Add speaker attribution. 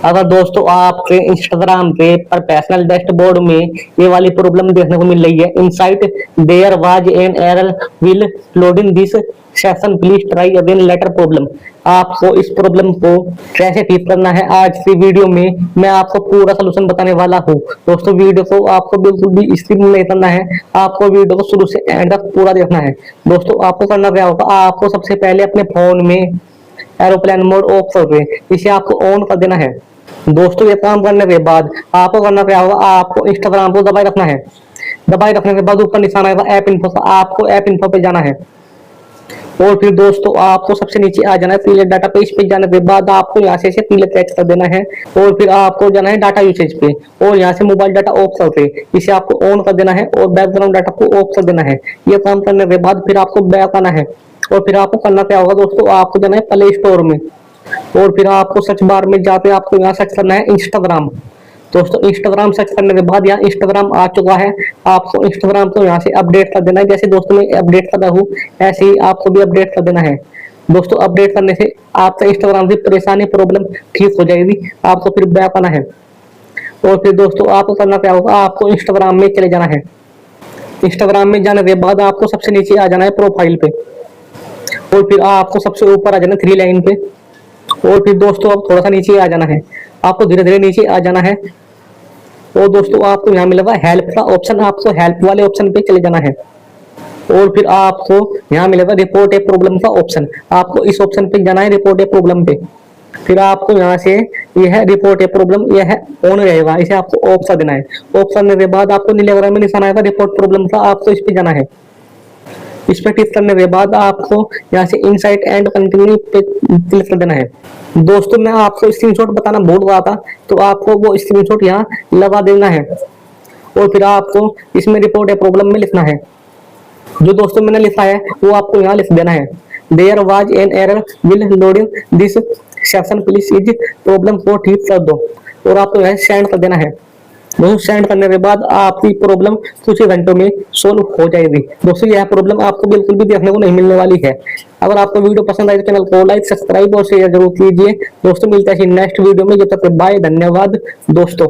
Speaker 1: अगर दोस्तों आपके इंस्टाग्राम पे प्रोफेशनल डैशबोर्ड में ये वाली प्रॉब्लम देखने को मिल रही है, insight there was an error while loading this session please try again later problem. आपको इस प्रॉब्लम को कैसे ठीक करना है आज की वीडियो में मैं आपको पूरा सोल्यूशन बताने वाला हूँ। दोस्तों वीडियो को आपको बिल्कुल भी स्किप नहीं करना है, आपको वीडियो को शुरू से एंड तक पूरा देखना है। दोस्तों आपको करना क्या होगा, आपको सबसे पहले अपने फोन में एरोप्लेन मोड ऑफ करके इसे आपको ऑन कर देना है। दोस्तों ये काम करने के बाद आपको करना क्या होगा, आपको इंस्टाग्राम को दबाए रखना है। दबाए रखने के बाद ऊपर निशान आएगा ऐप इन्फो का, आपको ऐप इन्फो पे जाना है और फिर दोस्तों आपको सबसे नीचे आ जाना है पीले डाटा पे। इस पे जाने के बाद आपको यहाँ से पीले टैच कर देना है और फिर आपको जाना है डाटा यूसेज पे और यहाँ से मोबाइल डाटा ऑफ करके इसे आपको ऑन कर देना है और बैकग्राउंड डाटा को ऑफ कर देना है। ये काम करने के बाद फिर आपको बैक आना है और फिर आपको करना क्या होगा दोस्तों, आपको जाना है प्ले स्टोर में और फिर आपको सर्च बार में जाके आपको यहाँ सर्च करना है इंस्टाग्राम। दोस्तों इंस्टाग्राम सर्च करने के बाद यहाँ इंस्टाग्राम आ चुका है, आपको इंस्टाग्राम को यहाँ से अपडेट कर देना है। जैसे दोस्तों मैं अपडेट कर रहा हूँ ऐसे ही आपको भी अपडेट कर देना है। दोस्तों अपडेट करने से आपका इंस्टाग्राम की परेशानी प्रॉब्लम ठीक हो जाएगी। आपको फिर बैक आना है और फिर दोस्तों आपको करना क्या होगा, आपको इंस्टाग्राम में चले जाना है। इंस्टाग्राम में जाने के बाद आपको सबसे नीचे आ जाना है प्रोफाइल पे और फिर आपको सबसे ऊपर आ जाना है 3 लाइन पे और फिर दोस्तों अब थोड़ा सा नीचे आ जाना है, आपको धीरे धीरे नीचे आ जाना है और दोस्तों आपको यहाँ मिलेगा हेल्प का ऑप्शन, आपको हेल्प वाले ऑप्शन पे चले जाना है और फिर आपको यहाँ मिलेगा रिपोर्ट ए प्रॉब्लम का ऑप्शन, आपको इस ऑप्शन पे जाना है रिपोर्ट ए प्रॉब्लम पे। फिर आपको यहाँ से यह रिपोर्ट ए प्रॉब्लम यह ऑन रहेगा, इसे आपको ऑफ कर देना है। ऑफ करने के बाद आपको नीले कलर में निशान आएगा रिपोर्ट प्रॉब्लम का, आपको इस पे जाना है। इस पर क्लिक करने के बाद आपको यहाँ से इनसाइट एंड कंटिन्यू पे क्लिक कर देना है। दोस्तों मैं आपको स्क्रीनशॉट बताना भूल रहा था, तो आपको वो स्क्रीनशॉट यहाँ लगा देना है और फिर आपको इसमें रिपोर्ट है प्रॉब्लम में लिखना है। जो दोस्तों मैंने लिखा है वो आपको यहाँ लिख देना है, there was an error while loading this section please इज प्रॉब्लम को ठीक कर दो और आपको यहाँ सेंड कर देना है। दोस्तों सेंड करने के बाद आपकी प्रॉब्लम कुछ ही घंटों में सोल्व हो जाएगी। दोस्तों यह प्रॉब्लम आपको बिल्कुल भी देखने को नहीं मिलने वाली है। अगर आपको वीडियो पसंद आए तो चैनल को लाइक सब्सक्राइब और शेयर जरूर कीजिए। दोस्तों मिलते हैं नेक्स्ट वीडियो में, जब तक बाय, धन्यवाद दोस्तों।